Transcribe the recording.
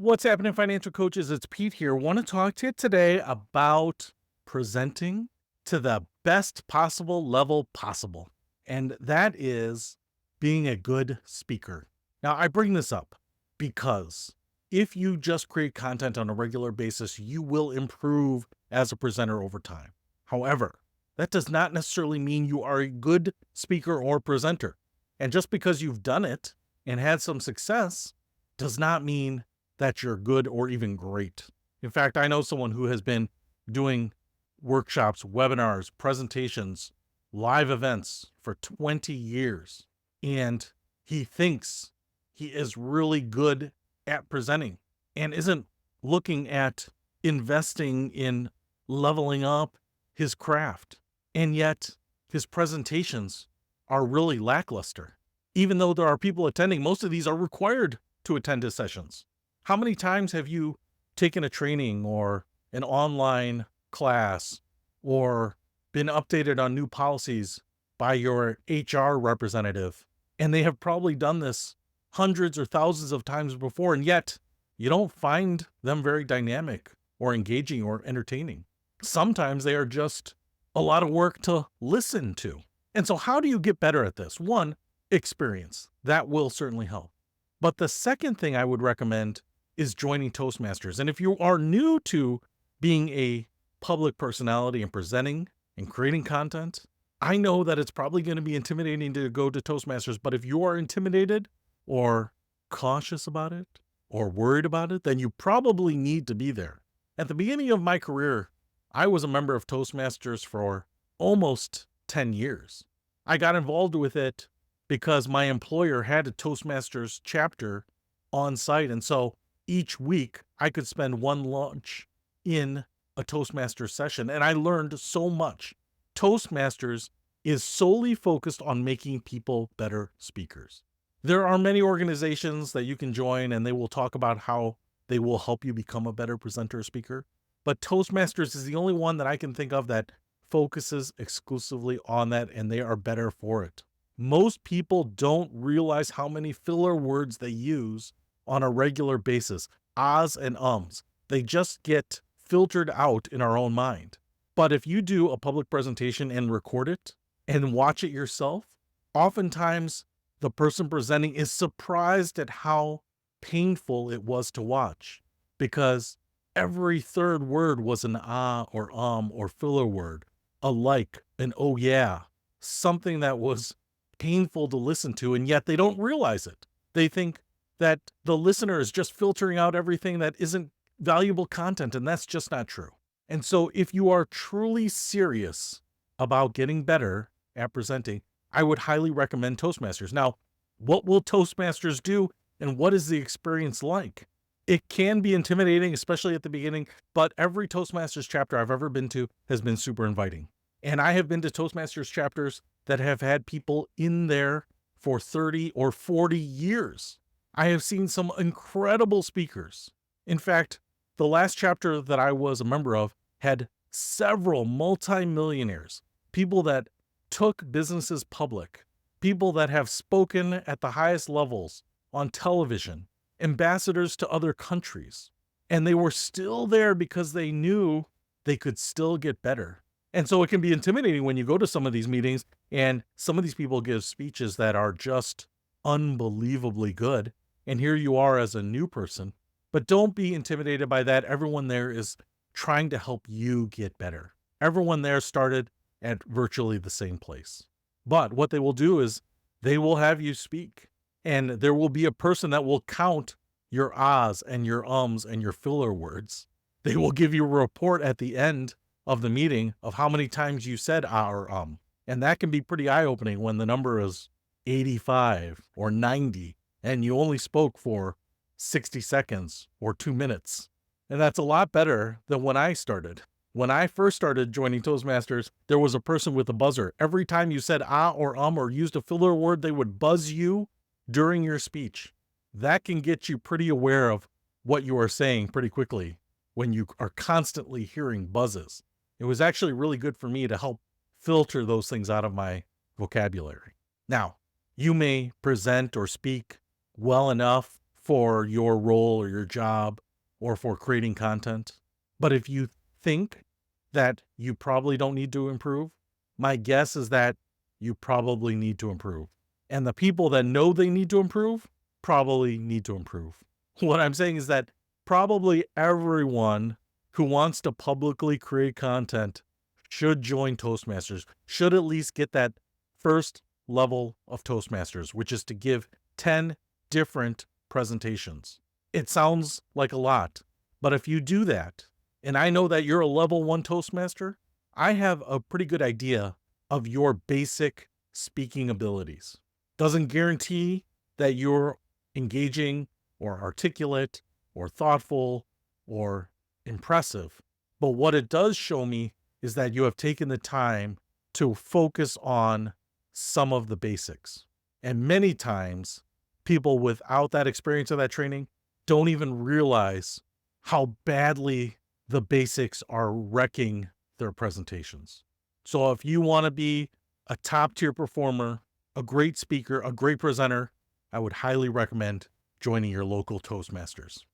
What's happening, financial coaches? It's Pete here. Want to talk to you today about presenting to the best possible level possible. And that is being a good speaker. Now, I bring this up because if you just create content on a regular basis, you will improve as a presenter over time. However, that does not necessarily mean you are a good speaker or presenter. And just because you've done it and had some success does not mean that you're good or even great. In fact, I know someone who has been doing workshops, webinars, presentations, live events for 20 years, and he thinks he is really good at presenting and isn't looking at investing in leveling up his craft. And yet his presentations are really lackluster. Even though there are people attending, most of these are required to attend his sessions. How many times have you taken a training or an online class or been updated on new policies by your HR representative? And they have probably done this hundreds or thousands of times before, and yet you don't find them very dynamic or engaging or entertaining. Sometimes they are just a lot of work to listen to. And so how do you get better at this? One, experience. That will certainly help. But the second thing I would recommend is joining Toastmasters. And if you are new to being a public personality and presenting and creating content, I know that it's probably going to be intimidating to go to Toastmasters, but if you are intimidated or cautious about it or worried about it, then you probably need to be there. At the beginning of my career, I was a member of Toastmasters for almost 10 years. I got involved with it because my employer had a Toastmasters chapter on site. And so each week I could spend one lunch in a Toastmasters session, and I learned so much. Toastmasters is solely focused on making people better speakers. There are many organizations that you can join, and they will talk about how they will help you become a better presenter or speaker. But Toastmasters is the only one that I can think of that focuses exclusively on that, and they are better for it. Most people don't realize how many filler words they use on a regular basis, ahs and ums. They just get filtered out in our own mind. But if you do a public presentation and record it and watch it yourself, oftentimes the person presenting is surprised at how painful it was to watch, because every third word was an ah or or filler word, a like, an oh yeah, something that was painful to listen to, and yet they don't realize it. They think that the listener is just filtering out everything that isn't valuable content, and that's just not true. And so if you are truly serious about getting better at presenting, I would highly recommend Toastmasters. Now, what will Toastmasters do, and what is the experience like? It can be intimidating, especially at the beginning, but every Toastmasters chapter I've ever been to has been super inviting. And I have been to Toastmasters chapters that have had people in there for 30 or 40 years. I have seen some incredible speakers. In fact, the last chapter that I was a member of had several multimillionaires, people that took businesses public, people that have spoken at the highest levels on television, ambassadors to other countries. And they were still there because they knew they could still get better. And so it can be intimidating when you go to some of these meetings and some of these people give speeches that are just unbelievably good. And here you are as a new person. But don't be intimidated by that. Everyone there is trying to help you get better. Everyone there started at virtually the same place. But what they will do is they will have you speak. And there will be a person that will count your ahs and your ums and your filler words. They will give you a report at the end of the meeting of how many times you said ah or And that can be pretty eye-opening when the number is 85 or 90 and you only spoke for 60 seconds or 2 minutes. And that's a lot better than when I started. When I first started joining Toastmasters, there was a person with a buzzer. Every time you said ah or used a filler word, they would buzz you during your speech. That can get you pretty aware of what you are saying pretty quickly when you are constantly hearing buzzes. It was actually really good for me to help filter those things out of my vocabulary. Now, you may present or speak well enough for your role or your job or for creating content. But if you think that you probably don't need to improve, my guess is that you probably need to improve. And the people that know they need to improve probably need to improve. What I'm saying is that probably everyone who wants to publicly create content should join Toastmasters, should at least get that first level of Toastmasters, which is to give 10 different presentations. It sounds like a lot, but if you do that, and I know that you're a level 1 Toastmaster, I have a pretty good idea of your basic speaking abilities. Doesn't guarantee that you're engaging or articulate or thoughtful or impressive. But what it does show me is that you have taken the time to focus on some of the basics. And many times, people without that experience or that training don't even realize how badly the basics are wrecking their presentations. So if you want to be a top tier performer, a great speaker, a great presenter, I would highly recommend joining your local Toastmasters.